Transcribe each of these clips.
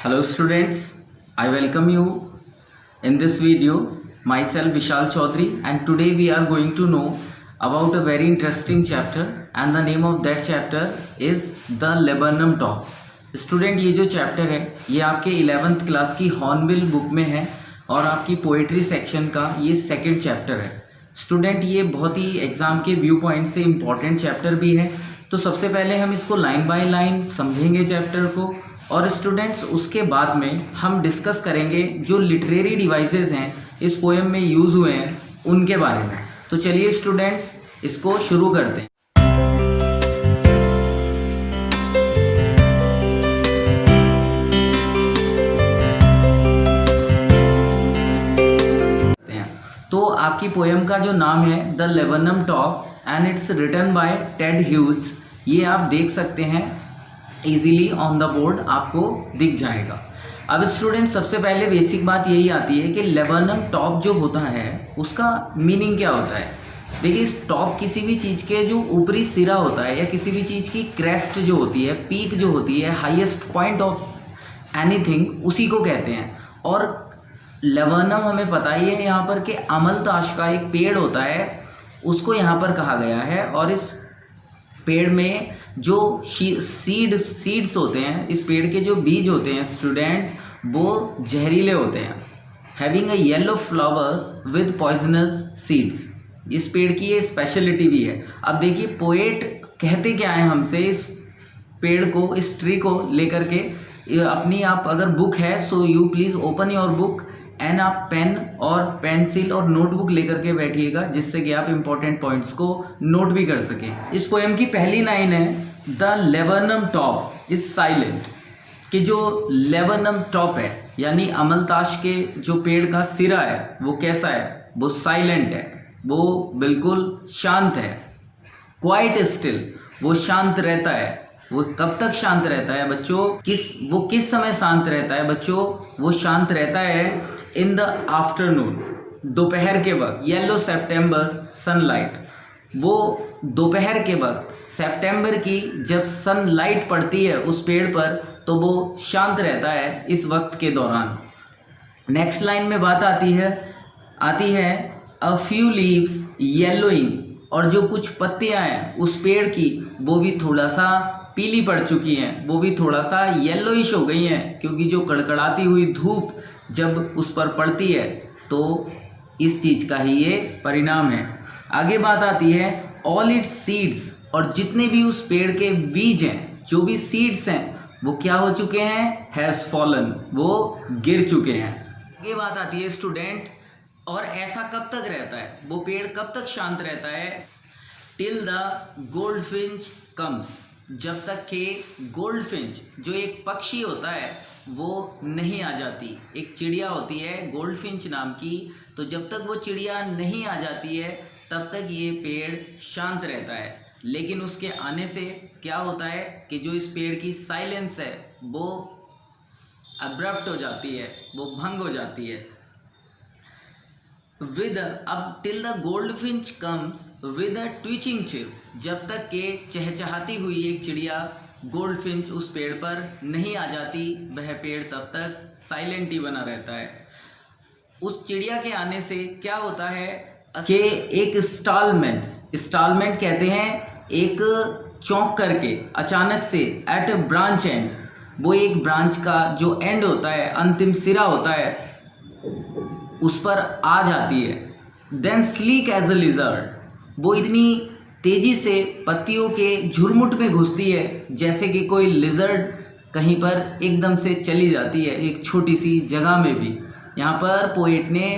Hello students, I welcome you in this video. Myself Vishal Chaudhary, and today we are going to know about a very interesting chapter, and the name of that chapter is The Laburnum Top. Student ये जो chapter है ये आपके 11th class की hornbill book में है और आपकी पोइट्री सेक्शन का ये सेकंड चैप्टर है। स्टूडेंट ये बहुत ही एग्ज़ाम के व्यू पॉइंट से इम्पॉर्टेंट चैप्टर भी है, तो सबसे पहले हम इसको लाइन बाय लाइन समझेंगे चैप्टर को, और स्टूडेंट्स उसके बाद में हम डिस्कस करेंगे जो लिटरेरी डिवाइसेस हैं इस पोएम में यूज़ हुए हैं उनके बारे में। तो चलिए स्टूडेंट्स इसको शुरू करते हैं। तो आपकी पोएम का जो नाम है the laburnum top and it's written by Ted Hughes. ये आप देख सकते हैं इजीली ऑन द बोर्ड, आपको दिख जाएगा। अब स्टूडेंट सबसे पहले बेसिक बात यही आती है कि लेबनम टॉप जो होता है उसका मीनिंग क्या होता है। देखिए इस टॉप किसी भी चीज़ के जो ऊपरी सिरा होता है या किसी भी चीज़ की क्रेस्ट जो होती है, पीक जो होती है, हाईएस्ट पॉइंट ऑफ एनीथिंग, उसी को कहते हैं। और लेबनम हमें पता ही है यहाँ पर कि अमलताश का एक पेड़ होता है, उसको यहाँ पर कहा गया है। और इस पेड़ में जो सीड्स होते हैं, इस पेड़ के जो बीज होते हैं स्टूडेंट्स, वो जहरीले होते हैं, having a yellow flowers with poisonous seeds. इस पेड़ की ये स्पेशलिटी भी है। अब देखिए पोएट कहते क्या है हमसे, इस पेड़ को, इस ट्री को लेकर के अपनी, आप अगर बुक है so you please open your book and आप पेन और पेंसिल और नोटबुक लेकर के बैठिएगा, जिससे कि आप इंपॉर्टेंट पॉइंट्स को नोट भी कर सकें। इस पोएम की पहली लाइन है the laburnum top is silent, कि जो लेबनम टॉप है यानी अमलताश के जो पेड़ का सिरा है वो कैसा है, वो साइलेंट है, वो बिल्कुल शांत है। क्वाइट स्टिल, वो शांत रहता है। वो कब तक शांत रहता है बच्चों, वो किस समय शांत रहता है बच्चों, वो शांत रहता है इन द आफ्टरनून, दोपहर के वक्त, येलो सितंबर सनलाइट, वो दोपहर के वक्त सितंबर की जब सनलाइट पड़ती है उस पेड़ पर तो वो शांत रहता है इस वक्त के दौरान। नेक्स्ट लाइन में बात आती है अ फ्यू लीव्स येलोइंग, और जो कुछ पत्तियां हैं उस पेड़ की वो भी थोड़ा सा पीली पड़ चुकी हैं, वो भी थोड़ा सा येलोइश हो गई हैं, क्योंकि जो कड़कड़ाती हुई धूप जब उस पर पड़ती है तो इस चीज़ का ही ये परिणाम है। आगे बात आती है ऑल इट्स सीड्स, और जितने भी उस पेड़ के बीज हैं, जो भी सीड्स हैं, वो क्या हो चुके हैं, हैज़ फॉलन, वो गिर चुके हैं। आगे बात आती है स्टूडेंट, और ऐसा कब तक रहता है, वो पेड़ कब तक शांत रहता है, टिल द गोल्डफिंच कम्स, जब तक कि गोल्डफिंच जो एक पक्षी होता है वो नहीं आ जाती। एक चिड़िया होती है गोल्डफिंच नाम की, तो जब तक वो चिड़िया नहीं आ जाती है तब तक ये पेड़ शांत रहता है। लेकिन उसके आने से क्या होता है कि जो इस पेड़ की साइलेंस है वो अब्रप्ट हो जाती है, वो भंग हो जाती है। विद, अब till the goldfinch comes with a twitching chip, जब तक के चहचहाती हुई एक चिड़िया गोल्डफिंच उस पेड़ पर नहीं आ जाती, वह पेड़ तब तक साइलेंट ही बना रहता है। उस चिड़िया के आने से क्या होता है कि एक स्टॉलमेंट कहते हैं एक चौंक करके अचानक से, एट अ ब्रांच एंड, वो एक ब्रांच का जो एंड होता है, अंतिम सिरा होता है, उस पर आ जाती है। Then sleek as a lizard, वो इतनी तेजी से पत्तियों के झुरमुट में घुसती है जैसे कि कोई लिजर्ड कहीं पर एकदम से चली जाती है, एक छोटी सी जगह में भी। यहाँ पर पोएट ने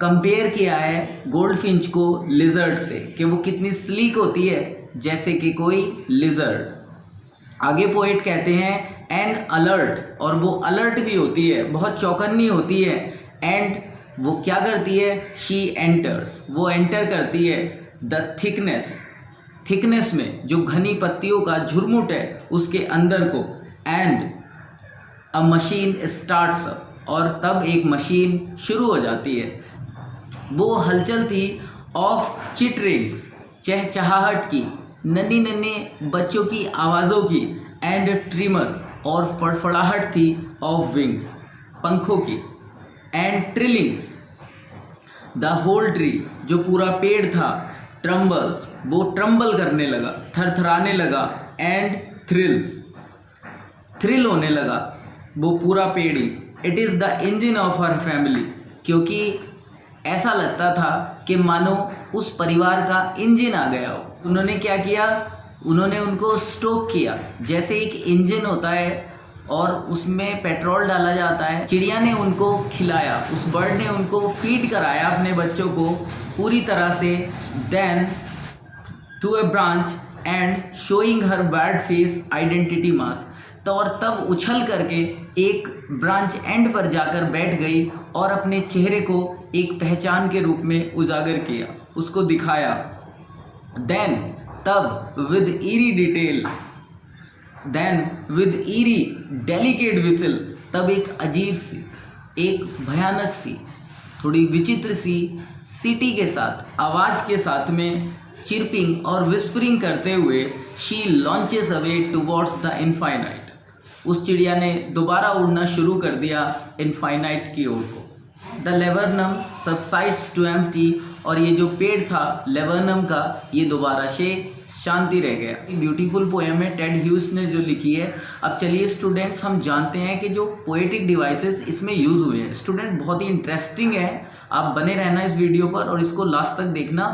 कंपेयर किया है गोल्डफिंच को लिजर्ड से, कि वो कितनी स्लीक होती है जैसे कि कोई लिजर्ड। आगे पोएट कहते हैं एंड अलर्ट, और वो अलर्ट भी होती है, बहुत चौकन्नी होती है। एंड वो क्या करती है, शी एंटर्स, वो एंटर करती है द थिकनेस में, जो घनी पत्तियों का झुरमुट है उसके अंदर को। And a machine starts up, और तब एक मशीन शुरू हो जाती है। वो हलचल थी ऑफ चिटरिंग्स, चहचहाहट की, नन्ही नन्ही बच्चों की आवाज़ों की, एंड ट्रिमर, और फड़फड़ाहट थी ऑफ विंग्स, पंखों की, and trillings, the whole tree, जो पूरा पेड़ था, ट्रम्बल्स, वो ट्रम्बल करने लगा, थरथराने लगा, एंड थ्रिल्स, थ्रिल होने लगा वो पूरा पेड़ ही। It is the engine of her family, क्योंकि ऐसा लगता था कि मानो उस परिवार का इंजन आ गया हो। उन्होंने क्या किया, उन्होंने उनको स्टोक किया, जैसे एक इंजन होता है और उसमें पेट्रोल डाला जाता है। चिड़िया ने उनको खिलाया, उस बर्ड ने उनको फीड कराया अपने बच्चों को पूरी तरह से। Then to a branch and showing her bad face identity mask, तो और तब उछल करके एक ब्रांच एंड पर जाकर बैठ गई और अपने चेहरे को एक पहचान के रूप में उजागर किया, उसको दिखाया। देन तब with eerie detail, then with eerie delicate whistle, तब एक अजीब सी, एक भयानक सी, थोड़ी विचित्र सी सीटी के साथ, आवाज़ के साथ में चिरपिंग और विस्परिंग करते हुए she launches away towards the infinite, उस चिड़िया ने दोबारा उड़ना शुरू कर दिया इनफाइनाइट की ओर को। The laburnum subsides to empty, और ये जो पेड़ था लेबरनम का, ये दोबारा से शांति रह गया। ब्यूटीफुल पोएम है टेड ह्यूज ने जो लिखी है। अब चलिए स्टूडेंट्स, हम जानते हैं कि जो पोएटिक डिवाइसेस इसमें यूज़ हुए हैं। स्टूडेंट बहुत ही इंटरेस्टिंग है, आप बने रहना इस वीडियो पर और इसको लास्ट तक देखना,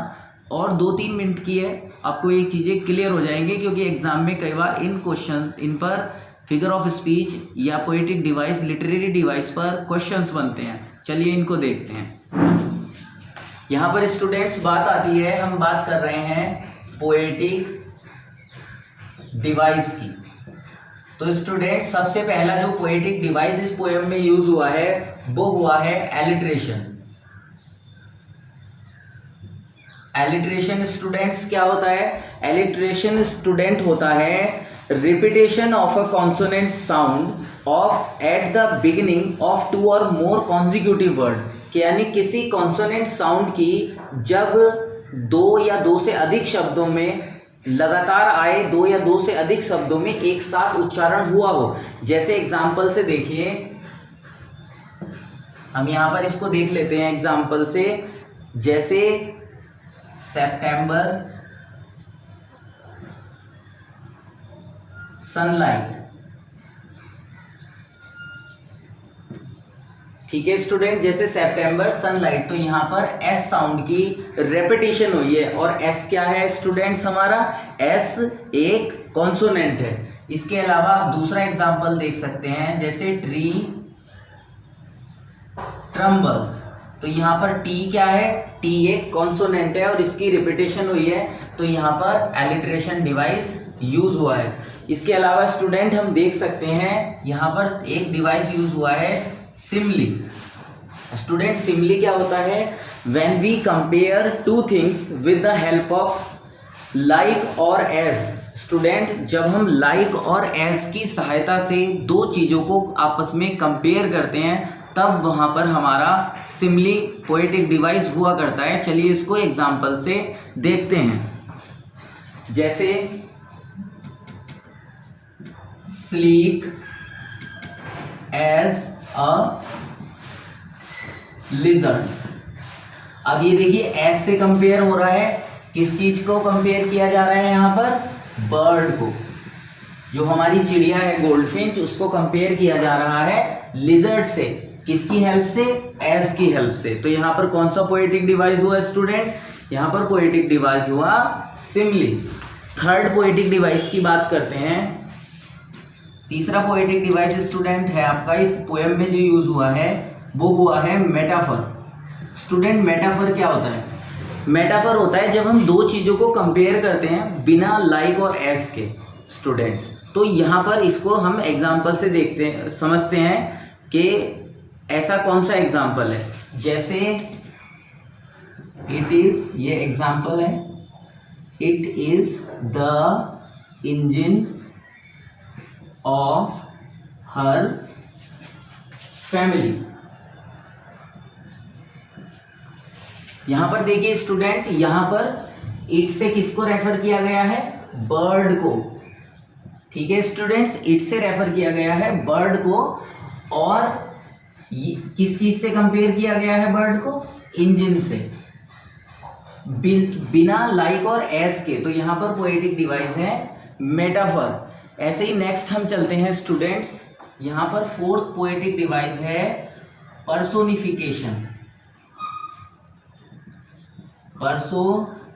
और 2-3 मिनट की है, आपको ये चीज़ें क्लियर हो जाएंगी, क्योंकि एग्जाम में कई बार इन पर फिगर ऑफ स्पीच या पोएटिक डिवाइस, लिटरेरी डिवाइस पर क्वेश्चंस बनते हैं। चलिए इनको देखते हैं। यहाँ पर स्टूडेंट्स बात आती है, हम बात कर रहे हैं पोएटिक डिवाइस की। तो स्टूडेंट सबसे पहला जो पोएटिक डिवाइस इस पोएम में यूज हुआ है वो हुआ है एलिट्रेशन। एलिट्रेशन स्टूडेंट्स क्या होता है? एलिट्रेशन स्टूडेंट होता है repetition of a consonant sound of at the beginning of 2 और मोर कॉन्जिक्यूटिव वर्ड, कि यानी किसी कॉन्सोनेंट साउंड की जब 2 या 2 से अधिक शब्दों में लगातार आए, 2 या 2 से अधिक शब्दों में एक साथ उच्चारण हुआ हो। जैसे एग्जाम्पल से देखिए, हम यहां पर इसको देख लेते हैं एग्जाम्पल से। जैसे सितंबर, सनलाइट, ठीक है स्टूडेंट। जैसे सितंबर, सनलाइट, तो यहां पर एस साउंड की रेपिटेशन हुई है, और एस क्या है स्टूडेंट्स? हमारा एस एक कॉन्सोनेंट है। इसके अलावा आप दूसरा एग्जांपल देख सकते हैं, जैसे ट्री ट्रम्बल्स, तो यहाँ पर टी क्या है? टी एक कॉन्सोनेंट है और इसकी रिपीटेशन हुई है, तो यहाँ पर एलिट्रेशन डिवाइस यूज हुआ है। इसके अलावा स्टूडेंट हम देख सकते हैं यहाँ पर एक डिवाइस यूज हुआ है, सिमली। स्टूडेंट सिमली क्या होता है? When we compare 2 things with the help of like और एज। स्टूडेंट जब हम लाइक और एज की सहायता से 2 चीज़ों को आपस में कंपेयर करते हैं, तब वहाँ पर हमारा सिमली पोएटिक डिवाइस हुआ करता है। चलिए इसको एग्जाम्पल से देखते हैं। जैसे स्लीक एज अ लिजर्ड। अब ये देखिए एज से कंपेयर हो रहा है, किस चीज को कंपेयर किया जा रहा है यहाँ पर? बर्ड को, जो हमारी चिड़िया है गोल्डफिंच, उसको कंपेयर किया जा रहा है लिजर्ड से। किसकी हेल्प से? एज की हेल्प से। तो यहाँ पर कौन सा पोएटिक डिवाइस हुआ स्टूडेंट? यहाँ पर पोएटिक डिवाइस हुआ सिमली। थर्ड पोएटिक डिवाइस की बात करते हैं। तीसरा पोएटिक डिवाइस स्टूडेंट है आपका इस पोएम में जो यूज हुआ है वो हुआ है मेटाफर। स्टूडेंट मेटाफर क्या होता है? मेटाफर होता है जब हम 2 चीज़ों को कंपेयर करते हैं बिना लाइक और एस के स्टूडेंट्स। तो यहाँ पर इसको हम एग्जाम्पल से देखते हैं, समझते हैं कि ऐसा कौन सा एग्जाम्पल है। जैसे इट इज, ये एग्जाम्पल है, it is the engine of her family. यहां पर देखिए स्टूडेंट, यहां पर इट से किसको रेफर किया गया है? बर्ड को, ठीक है स्टूडेंट्स, इट से रेफर किया गया है बर्ड को, और किस चीज से कंपेयर किया गया है बर्ड को? इंजन से, बिना लाइक और एस के। तो यहाँ पर पोएटिक डिवाइस है मेटाफर। ऐसे ही नेक्स्ट हम चलते हैं स्टूडेंट्स, यहाँ पर फोर्थ पोएटिक डिवाइस है पर्सोनिफिकेशन। पर्सोनिफिकेशन,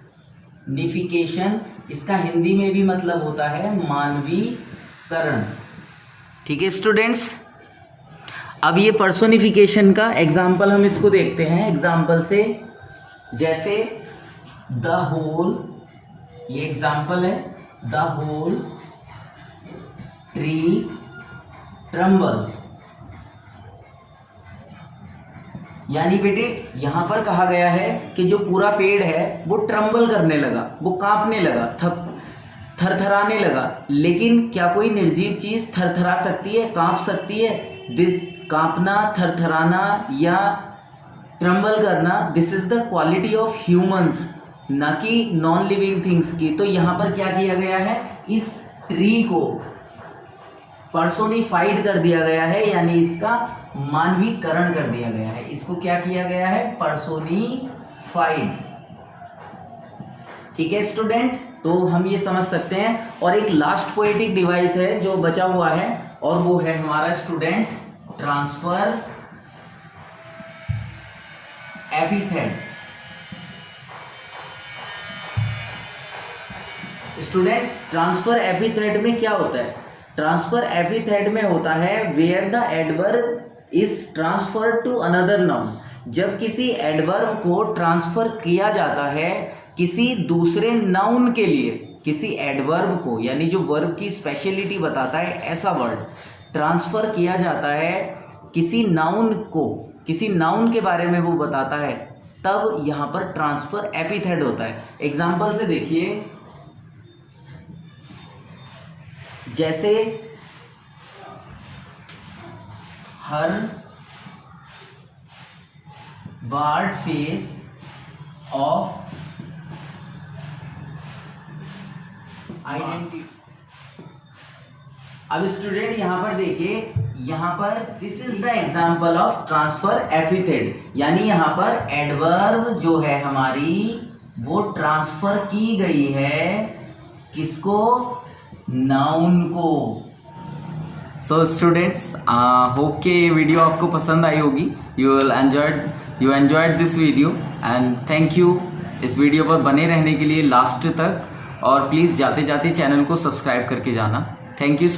इसका हिंदी में भी मतलब होता है मानवीकरण। ठीक है स्टूडेंट्स, अब ये पर्सोनिफिकेशन का एग्जाम्पल हम इसको देखते हैं एग्जाम्पल से। जैसे द होल, ये एग्जाम्पल है, द होल ट्री ट्रम्बल्स। यानी बेटे यहां पर कहा गया है कि जो पूरा पेड़ है वो ट्रम्बल करने लगा, वो कांपने लगा, थरथराने लगा। लेकिन क्या कोई निर्जीव चीज थरथरा सकती है, कांप सकती है? दिस कांपना, थरथराना या ट्रम्बल करना, this is the quality of humans, ना कि नॉन लिविंग थिंग्स की। तो यहाँ पर क्या किया गया है, इस ट्री को पर्सोनिफाइड कर दिया गया है, यानी इसका मानवीकरण कर दिया गया है। इसको क्या किया गया है? पर्सोनिफाइड। ठीक है स्टूडेंट, तो हम ये समझ सकते हैं। और एक लास्ट पोएटिक डिवाइस है जो बचा हुआ है, और वो है हमारा student transfer epithet. Student transfer epithet में क्या होता है? ट्रांसफर एपिथेट में होता है where the adverb is transfer to another noun. जब किसी एडवर्ब को ट्रांसफर किया जाता है किसी दूसरे नाउन के लिए, किसी एडवर्ब को, यानी जो वर्ब की स्पेशलिटी बताता है, ऐसा वर्ड ट्रांसफर किया जाता है किसी नाउन को, किसी नाउन के बारे में वो बताता है, तब यहाँ पर ट्रांसफर एपिथेट होता है। एग्जाम्पल से देखिए, जैसे हर बार्ड फेस ऑफ आइडेंटिटी। अब स्टूडेंट यहां पर देखिए, यहां पर this is the example of transfer epithet, यानी यहां पर एडवर्ब जो है हमारी वो ट्रांसफर की गई है किसको? नाउन को। सो स्टूडेंट्स, होप के ये वीडियो आपको पसंद आई होगी। You enjoyed this video and thank you इस वीडियो पर बने रहने के लिए लास्ट तक, और प्लीज़ जाते जाते चैनल को सब्सक्राइब करके जाना। Thank you.